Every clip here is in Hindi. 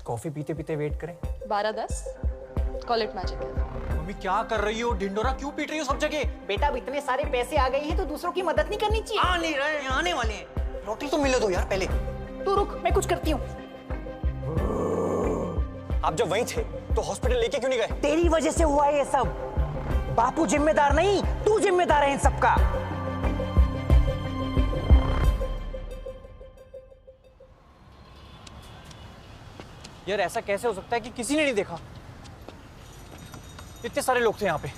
कॉफी पीते पीते वेट करें। 12:10 कॉल इट मैजिक। मम्मी क्या कर रही हो? ढिंडोरा क्यों पीट रही हो सब जगह? बेटा अब इतने सारे पैसे आ गए हैं तो दूसरों की मदद नहीं करनी चाहिए। आ नहीं रहे, आने वाले हैं। रोटी तो मिले दो यार पहले। तू रुक, मैं कुछ करती हूँ। आप जब वहीं थे तो हॉस्पिटल लेके क्यों नहीं गए? तेरी वजह से हुआ है ये सब। बापू जिम्मेदार नहीं, तू जिम्मेदार है इन सब का। यार ऐसा कैसे हो सकता है कि किसी ने नहीं देखा? इतने सारे लोग थे यहाँ पे।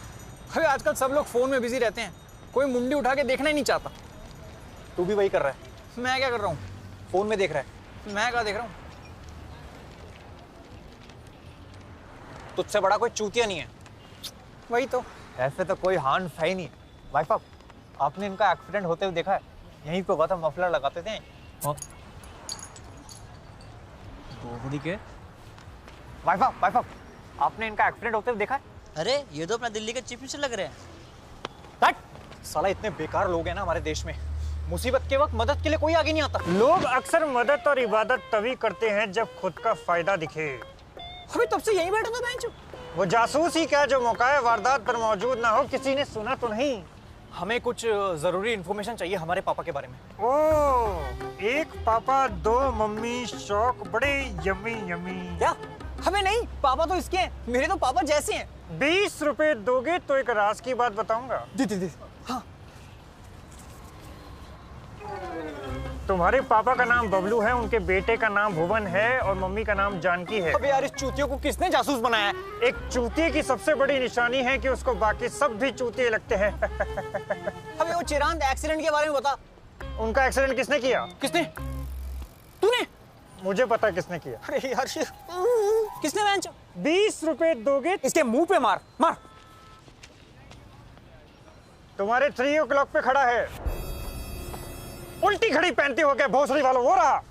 अरे आजकल सब लोग फोन में बिजी रहते हैं, कोई मुंडी उठा के देखना ही नहीं चाहता। तू भी वही कर रहा है। मैं क्या कर रहा हूँ? फोन में देख रहा है। मैं क्या देख रहा हूँ? तुझसे बड़ा कोई चूतिया नहीं है। वही तो। ऐसे तो कोई हार्न है ही नहीं। भाई साहब, आपने इनका एक्सीडेंट होते हुए देखा है? यहीं पे हुआ था, मफलर लगाते थे। के भाई साहब, आपने इनका एक्सीडेंट होते हुए देखा है? अरे ये तो अपना दिल्ली के चीफ मिनिस्टर लग रहे हैं। साला इतने बेकार लोग हैं ना हमारे देश में। मुसीबत के वक्त मदद के लिए कोई आगे नहीं आता। लोग अक्सर मदद और इबादत तभी करते हैं जब खुद का फायदा दिखे। अभी तब से यहीं बैठा था बेंचो। वो जासूस ही क्या जो मौका वारदात पर मौजूद ना हो, किसी ने सुना तो नहीं? हमें कुछ जरूरी इंफॉर्मेशन चाहिए हमारे पापा के बारे में। ओह, एक पापा दो मम्मी, शौक बड़े यम्मी यम्मी। क्या? हमें नहीं, पापा तो इसके हैं। मेरे तो पापा जैसे हैं। 20 रुपए दोगे तो एक राज की बात बताऊंगा। दे। हाँ। तुम्हारे पापा का नाम बबलू है, उनके बेटे का नाम भुवन है और मम्मी का नाम जानकी है। अब यार इस चूतियों को किसने जासूस बनाया है? एक चूतिए की सबसे बड़ी निशानी है कि उसको बाकी सब भी चूतिए लगते हैं। हमें वो चिरांद एक्सीडेंट के बारे में बता। उनका एक्सीडेंट किसने किया? किसने? तूने? मुझे पता किसने किया। अरे यार किसने? बेंचो। 20 रुपए दोगे? इसके मुंह पे मार। तुम्हारे 3 o'clock पे खड़ा है। उल्टी घड़ी पहनते हो क्या भोसड़ी वालों? वो रहा।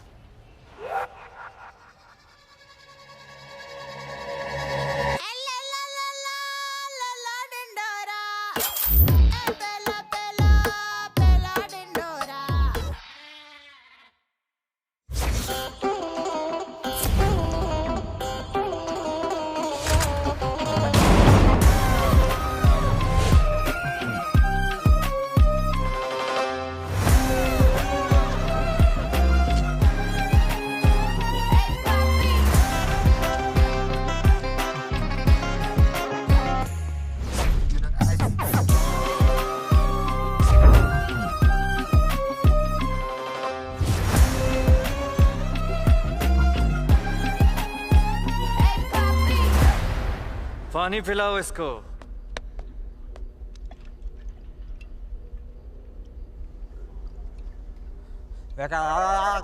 पानी पिलाओ इसको।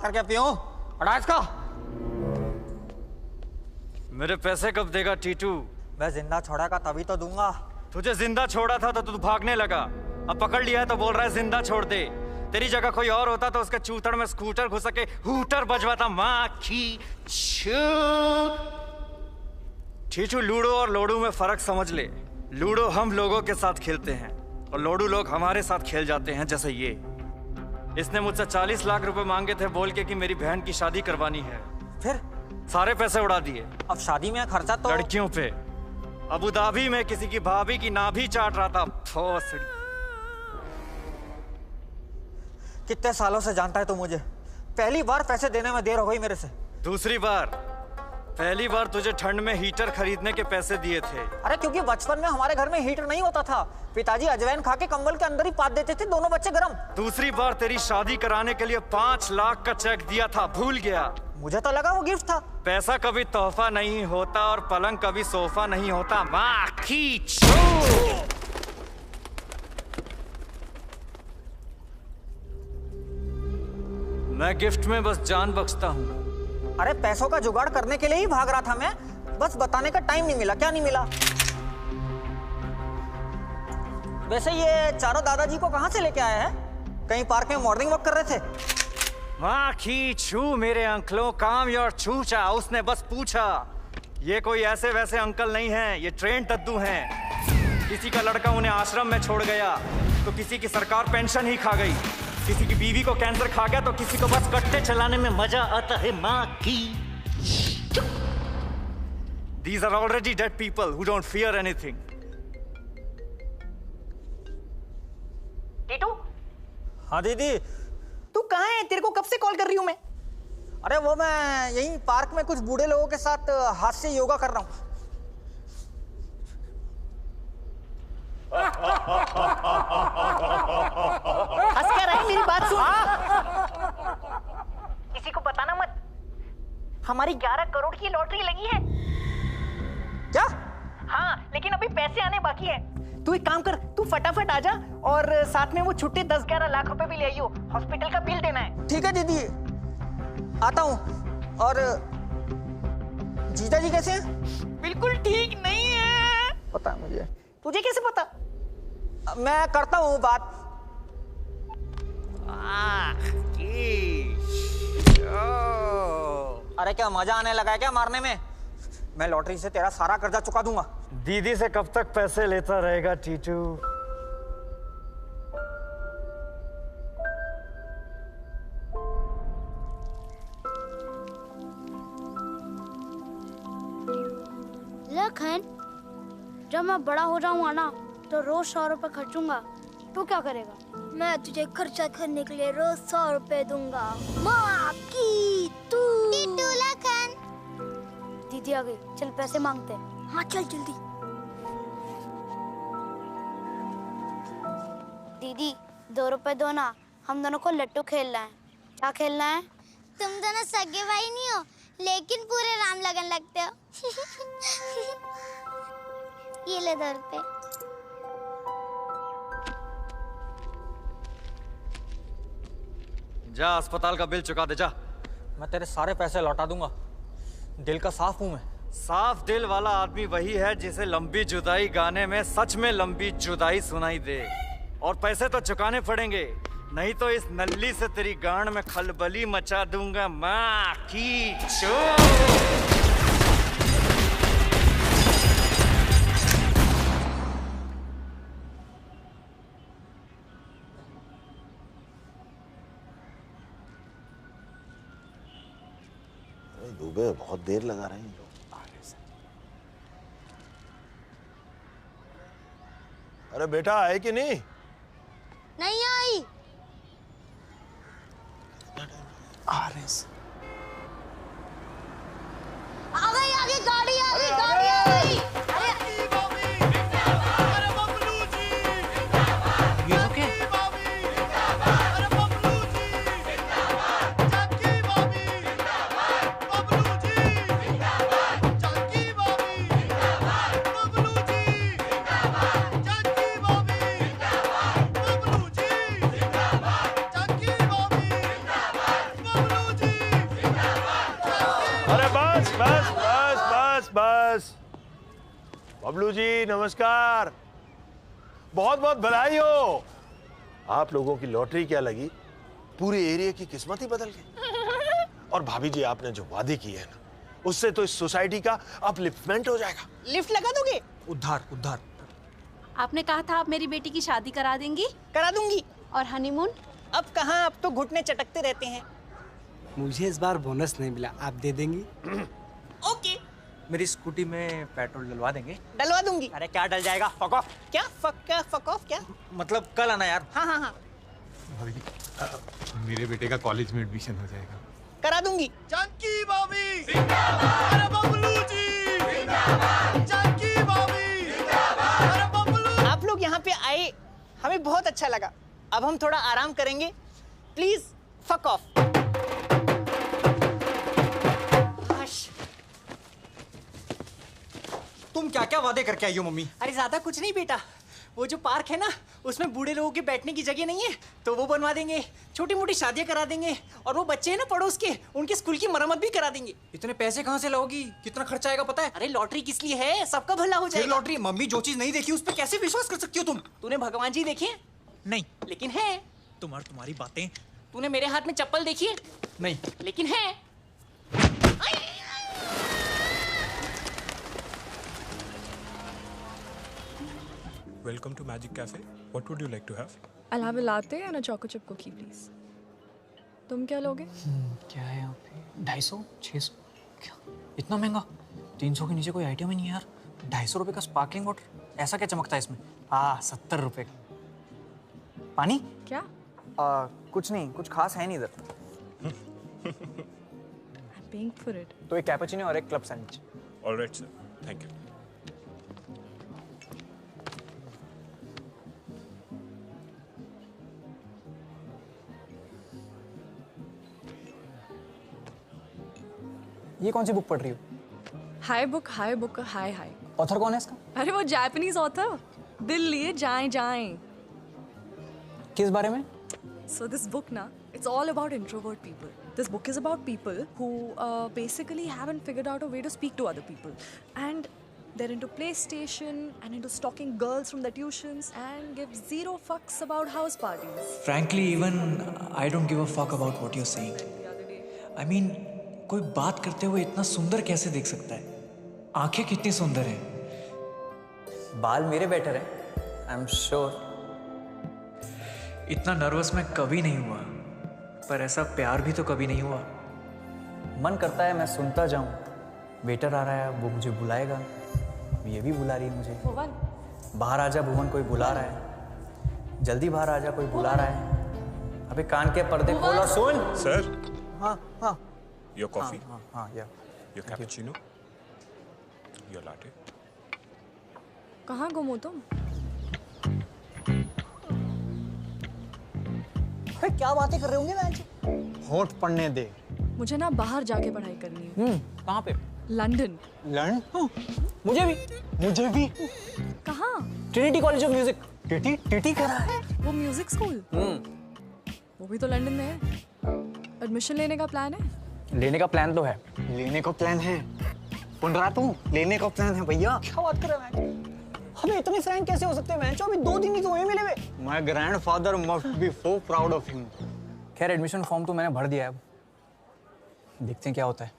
करके पियो। हटा इसको। मेरे पैसे कब देगा टीटू? मैं जिंदा छोड़ा का तभी तो दूंगा। तुझे जिंदा छोड़ा था तो तू भागने लगा। अब पकड़ लिया है तो बोल रहा है जिंदा छोड़ दे। तेरी जगह कोई और होता तो उसके चूतड़ में स्कूटर घुस के हूटर बजवाता। माँ की टीटू, लूडो और लोडू में फर्क समझ ले। लूडो हम लोगों के साथ खेलते हैं और लोडू लोग हमारे साथ खेल जाते हैं। जैसे ये, इसने मुझसे 40 लाख रुपए मांगे थे बोल के कि मेरी बहन की शादी करवानी है। फिर सारे पैसे उड़ा दिए। अब शादी में खर्चा तो लड़कियों पे। अबू धाबी में किसी की भाभी की नाभि चाट रहा था। भोसड़ी। कितने सालों से जानता है तू मुझे? पहली बार पैसे देने में देर हो गई मेरे से। दूसरी बार, पहली बार तुझे ठंड में हीटर खरीदने के पैसे दिए थे। अरे क्योंकि बचपन में हमारे घर में हीटर नहीं होता था। पिताजी अजवाइन खा के कंबल के अंदर ही पात देते थे, दोनों बच्चे गरम। दूसरी बार तेरी शादी कराने के लिए 5 लाख का चेक दिया था, भूल गया? मुझे तो लगा वो गिफ्ट था। पैसा कभी तोहफा नहीं होता और पलंग कभी सोफा नहीं होता। माँ की चूत। मैं गिफ्ट में बस जान बख्शता हूँ। अरे पैसों का जुगाड़ करने के लिए ही भाग रहा था मैं, बस बताने का टाइम नहीं मिला। क्या नहीं मिला? वैसे ये चारों दादाजी को कहाँ से लेके आया है? कहीं पार्क में मॉर्निंग वॉक कर रहे थे? माँ की छू मेरे अंकलों, काम योर छूचा। उसने बस पूछा। ये कोई ऐसे वैसे अंकल नहीं हैं, ये ट्रेन दद्दू हैं। किसी का लड़का उन्हें आश्रम में छोड़ गया तो किसी की सरकार पेंशन ही खा गई। किसी की बीवी को कैंसर खा गया तो किसी को बस कट्टे चलाने में मजा आता है। माँ की These are already dead people who don't fear anything. Titu, हाँ दीदी। तू कहाँ है? तेरे को कब से कॉल कर रही हूँ मैं। अरे वो मैं यहीं पार्क में कुछ बूढ़े लोगों के साथ हाथ से योगा कर रहा हूँ। हंस क्या रहा है? मेरी बात सुन। किसी को बताना मत। हमारी 11 करोड़ की लॉटरी लगी है। क्या? हाँ, लेकिन अभी पैसे आने बाकी है। तू एक काम कर, तू फटाफट आ जा और साथ में वो छुट्टे 10-11 लाख रुपए भी ले आइयो। हॉस्पिटल का बिल देना है। ठीक है दीदी, आता हूँ। और जीजा जी कैसे हैं? बिल्कुल ठीक नहीं है। पता है मुझे। तुझे कैसे पता? मैं करता हूँ बात। अरे क्या मजा आने लगा है क्या मारने में? मैं लॉटरी से तेरा सारा कर्जा चुका दूंगा। दीदी से कब तक पैसे लेता रहेगा टीटू? लखन, जब मैं बड़ा हो जाऊंगा ना तो रोज 100 रुपए खर्चूंगा। तू क्या करेगा? मैं तुझे खर्चा करने के लिए रोज 100 रुपए दूंगा। माँ की तू। लखन। दीदी आ गई, चल पैसे मांगते हैं। हाँ चल जल्दी। दीदी 2 रुपए दो ना, हम दोनों को लट्टू खेलना है। क्या खेलना है? तुम दोनों सगे भाई नहीं हो, लेकिन पूरे राम लगन लगते हो। ये ले 2 रुपए। जा अस्पताल का बिल चुका दे जा। मैं तेरे सारे पैसे लौटा दूंगा। दिल का साफ हूं मैं। साफ दिल वाला आदमी वही है जिसे लंबी जुदाई गाने में सच में लंबी जुदाई सुनाई दे। और पैसे तो चुकाने पड़ेंगे, नहीं तो इस नल्ली से तेरी गांड में खलबली मचा दूंगा। माँ की चोट। दुबे बहुत देर लगा रहे हैं लोग। अरे बेटा आए कि नहीं? नहीं आई। आ रहे हैं। आ गई गाड़ी आ गई गाड़ी आ गई। ये तो क्या? बस बबलू जी नमस्कार। बहुत बहुत बधाई हो। आप लोगों की लॉटरी क्या लगी, पूरे एरिया की किस्मत ही बदल गई। और भाभी जी आपने जो वादे किए हैं ना, उससे तो इस सोसाइटी का अपलिफ्टमेंट हो जाएगा। लिफ्ट लगा दोगे? उद्धार उद्धार। आपने कहा था आप मेरी बेटी की शादी करा देंगी। करा दूंगी। और हनीमून? अब कहाँ, अब तो घुटने चटकते रहते हैं। मुझे इस बार बोनस नहीं मिला, आप दे देंगी? ओके। मेरी स्कूटी में पेट्रोल डलवा देंगे? डलवा दूंगी। अरे क्या डल जाएगा? Fuck off. क्या फक ऑफ क्या? मतलब कल आना यार। हाँ हाँ हाँ भाभी जी, मेरे बेटे का कॉलेज में एडमिशन हो जाएगा। करा दूंगी। जानकी भाभी जिंदाबाद। अरे बबलू जी जिंदाबाद। जानकी भाभी जिंदाबाद। अरे बबलू। आप लोग यहाँ पे आए, हमें बहुत अच्छा लगा। अब हम थोड़ा आराम करेंगे। Please fuck off. तुम क्या क्या वादे करके आई हो मम्मी? अरे ज्यादा कुछ नहीं बेटा, वो जो पार्क है ना उसमें बूढ़े लोगों के बैठने की जगह नहीं है, तो वो बनवा देंगे। छोटी मोटी शादियां करा देंगे। और वो बच्चे हैं ना पड़ोस के, उनके स्कूल की मरम्मत भी करा देंगे। इतने पैसे कहाँ से लाओगी? कितना खर्चा आएगा पता है? अरे लॉटरी किस लिए है? सबका भला हो जाएगा। लॉटरी? मम्मी जो चीज नहीं देखी उस पर कैसे विश्वास कर सकती हो तुम? तूने भगवान जी देखे? नहीं। लेकिन है। तुम्हारी बातें। तूने मेरे हाथ में चप्पल देखी है? नहीं। लेकिन है। Welcome to Magic Cafe. What would you like to have? I'll have a latte and a choco chip cookie, please. तुम क्या लोगे? क्या है यहाँ पे? 250, 600? क्या इतना महंगा? 300 के नीचे कोई आइटम ही नहीं है यार। 250 रुपए का स्पार्कलिंग वाटर, ऐसा क्या चमकता है इसमें? 70 रुपए का। पानी? क्या? कुछ नहीं, कुछ खास है नहीं इधर। I'm paying for it. तो एक कैपुचिनो और एक club sandwich. Alright sir, thank you. ये कौन सी बुक पढ़ रही हो? हाय बुक, हाय बुक, हाय हाय। ऑथर कौन है इसका? अरे वो जापानीज ऑथर, दिल लिए जाएं जाएं। किस बारे में? So this book na, it's all about introvert people. This book is about people who basically haven't figured out a way to speak to other people. And they're into PlayStation and into stalking girls from the tuitions and give zero fucks about house parties. Frankly, even I don't give a fuck about what you're saying. I mean, कोई बात करते हुए इतना सुंदर कैसे देख सकता है? आंखें कितनी सुंदर हैं। बाल मेरे बेटर हैं, आई एम श्योर। इतना नर्वस मैं कभी नहीं हुआ, पर ऐसा प्यार भी तो कभी नहीं हुआ। मन करता है मैं सुनता जाऊं। वेटर आ रहा है, वो मुझे बुलाएगा। ये भी बुला रही है मुझे। भुवन, बाहर आजा भुवन, कोई बुला रहा है। जल्दी बाहर आजा, कोई बुला रहा है। अबे कान के पर्दे खोल और सुन। सर, हाँ हाँ। योर कॉफी, हाँ या। Your cappuccino, your latte. कहाँ गुम हो तुम? क्या बातें कर रहे होंगे मैं? होठ पढ़ने दे। मुझे ना बाहर जाके पढ़ाई करनी है। कहाँ पे? लंदन। लंदन? मुझे भी। कहाँ? Trinity college of music. TT करा है। वो म्यूजिक स्कूल? वो भी तो लंदन में है। एडमिशन लेने का प्लान है? लेने का प्लान तो है। लेने का प्लान है। सुन रहा तू? लेने का प्लान है भैया। क्या बात कर रहे हैं? हमें इतने फ्रेंड कैसे हो सकते हैं? मैं अभी 2 दिन ही तो हुए मिले हुए। My grandfather must be so proud of him. खैर एडमिशन फॉर्म तो मैंने भर दिया है, अब देखते हैं क्या होता है।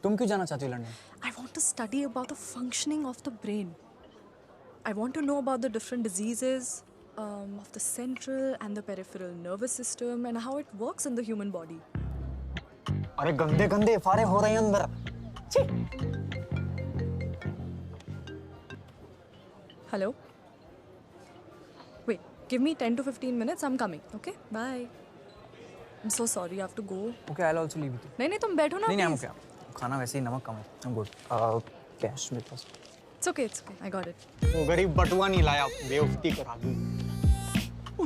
तुम क्यों जाना चाहती हो London? I want to study about the functioning of the brain. I want to know about the different diseases of the central and the peripheral nervous system and how it works in the human body. अरे गंदे गंदे फारे हो रहे हैं अंदर। Hello? Wait, give me 10 to 15 minutes. I'm coming. Okay? Bye. I'm so sorry. I have to go. Okay, I'll also leave it. नहीं तुम बैठो ना. नहीं, I'm okay. खाना वैसे ही नमक कम है. I'm good. Cash मेरे पास. It's okay. I got it. वो गरीब बटुआ नहीं लाया, बेवकूफ़ी करा दी।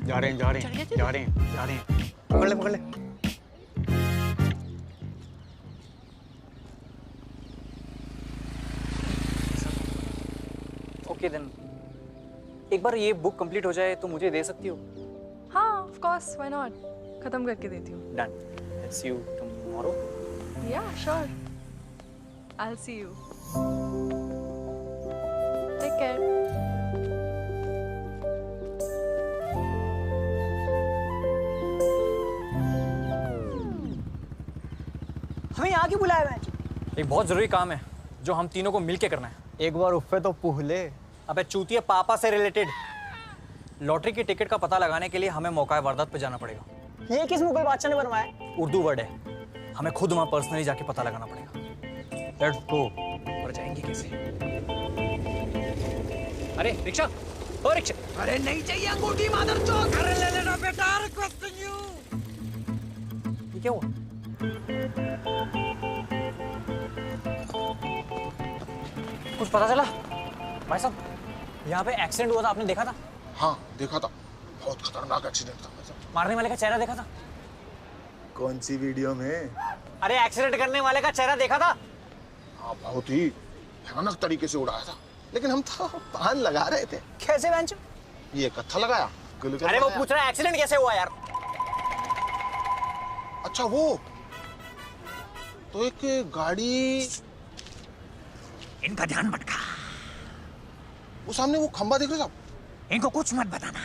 जा रहे हैं। पकड़ ले। Okay then. एक बार ये बुक कंप्लीट हो जाए तो मुझे दे सकती हो? हाँ, of course. Why not? खत्म करके देती हूँ. Done. Let's see you tomorrow. Yeah, sure. I'll see you. Take care. हमें यहाँ क्यों बुलाया है? एक बहुत जरूरी काम है जो हम तीनों को मिलके करना है। एक बार उफ पे तो पूछ ले। अबे चूतिया पापा से रिलेटेड लॉटरी की टिकट का पता लगाने के लिए हमें मौका वारदात पे जाना पड़ेगा। ये किस मुगल बादशाह ने बनवाया? उर्दू वर्ड है, हमें खुद वहां पर्सनली जाके पता लगाना पड़ेगा। Let's go. और जाएंगे कैसे? अरे रिक्शा, ओ रिक्शा। अरे नहीं चाहिए अंगूठी मादरचोद। अरे ले लेना बेटा, रिक्वेस्टिंग यू। ये क्या हुआ? कुछ पता चला? भाई साहब, यहाँ पे एक्सीडेंट हुआ था, आपने देखा था? हाँ, देखा था। बहुत खतरनाक एक्सीडेंट था। मारने वाले का चेहरा देखा था? कौन सी वीडियो में? अरे एक्सीडेंट करने वाले का चेहरा देखा था? हाँ, बहुत ही भयानक तरीके से उड़ाया था, लेकिन हम तो पान लगा रहे थे। कैसे बेंच? ये कत्था लगाया। अरे वो पूछ रहा है एक्सीडेंट कैसे हुआ यार? अच्छा वो तो एक गाड़ी, इनका ध्यान भटका। वो सामने वो खंबा देख रहे साहब? इनको कुछ मत बताना।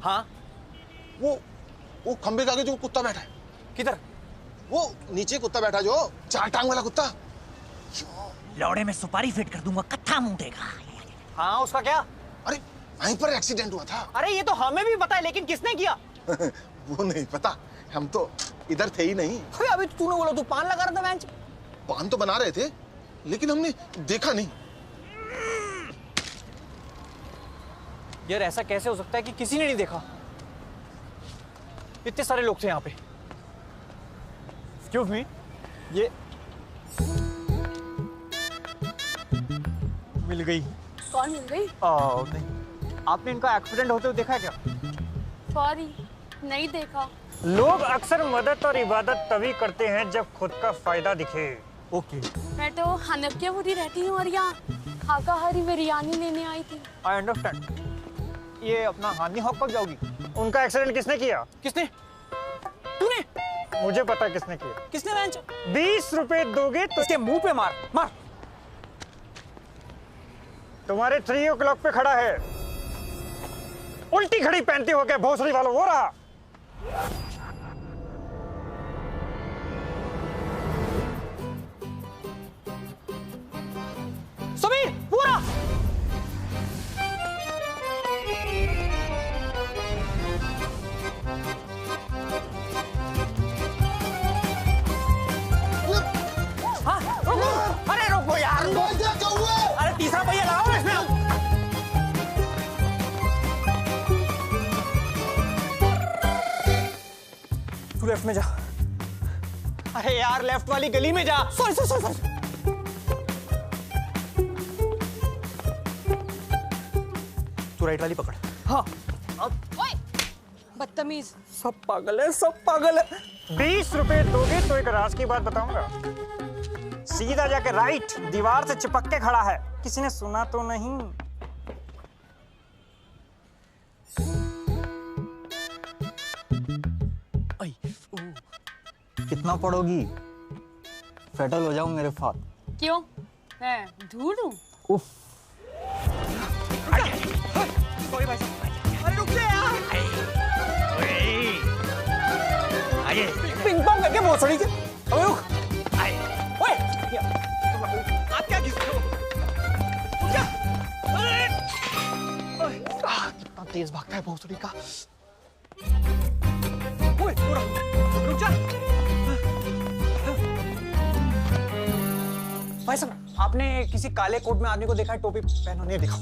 हाँ, वो खंबे के आगे जो कुत्ता बैठा है। किधर? वो नीचे कुत्ता बैठा जो 4 टांग वाला कुत्ता। लौड़े में सुपारी फिट कर दूंगा, कत्था मूटेगा। हाँ, उसका क्या? अरे वहीं पर एक्सीडेंट हुआ था। अरे ये तो हमें भी पता है, लेकिन किसने किया? वो नहीं पता, हम तो इधर थे ही नहीं। अभी तूने बोला तू पान लगा रहा था बेंच। पान तो बना रहे थे, लेकिन हमने देखा नहीं। यार ऐसा कैसे हो सकता है कि किसी ने नहीं देखा? इतने सारे लोग थे यहाँ पे। एक्सक्यूज मी, ये मिल गई। कौन मिल गई? नहीं, आपने इनका एक्सीडेंट होते हुए देखा है क्या? सॉरी, नहीं देखा। लोग अक्सर मदद और इबादत तभी करते हैं जब खुद का फायदा दिखे। ओके। मैं तो हनफियापुरी रहती हूँ और यहाँ खाकाहारी बिरयानी लेने आई थी। I understand. ये अपना हानि हॉक कब जाओगी? उनका एक्सीडेंट किसने किया? किसने? तूने? मुझे पता किसने किया। किसने? मैं 20 रुपए दोगे तो इसके मुंह पे मार मार। तुम्हारे 3 o'clock पे खड़ा है। उल्टी घड़ी पहनते हो क्या भोसड़ी वालों? वो रहा। समीर, पूरा हाँ, रुको। अरे रुको यार, अरे तीसरा पहिया लगाओ ना इसमें। तू लेफ्ट में जा। अरे यार लेफ्ट वाली गली में जा। Sorry sorry sorry. तू राइट वाली पकड़। हाँ। ओए, बदतमीज। सब पागल है, सब पागल है। 20 रुपए दोगे तो एक राज की बात बताऊंगा। सीधा जाके राइट, दीवार से चिपक के खड़ा है। किसी ने सुना तो नहीं? कितना पढ़ोगी? फेटल हो जाऊं मेरे साथ। क्यों? मैं ढूंढ हूँ। उफ। सॉरी भाई साहब। अरे रुक जा यार। आइए। पिंग पोंग करके भोसड़ी के। अबे रुक। ओए। आप क्या घिस रहे हो? रुक जा। अरे। कितना तेज भागता है भोसड़ी का। ओए, रुक जा। भाई साहब, आपने किसी काले कोट में आदमी को देखा है? टोपी पहना नहीं देखा?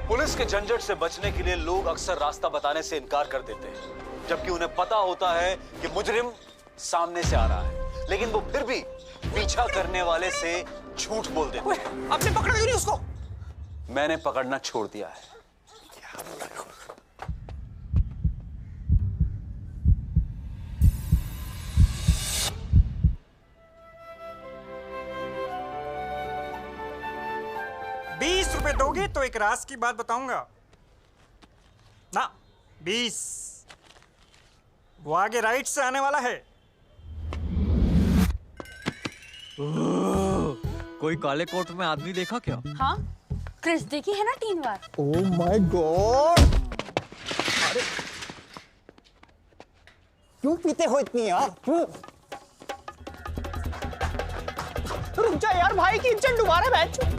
पुलिस के झंझट से बचने के लिए लोग अक्सर रास्ता बताने से इनकार कर देते हैं, जबकि उन्हें पता होता है कि मुजरिम सामने से आ रहा है, लेकिन वो फिर भी पीछा करने वाले से झूठ बोल देते हैं। आपने पकड़ा क्यों नहीं उसको? मैंने पकड़ना छोड़ दिया है। ₹20 दोगे तो एक राज की बात बताऊंगा ना। 20। वो आगे राइट से आने वाला है। कोई काले कोट में आदमी देखा क्या? हाँ, क्रिस देखी है ना 3 बार। Oh my God. अरे क्यों पीते हो इतनी यार? क्यों? रुक जा यार, भाई की इज्जत डुबा रहा है।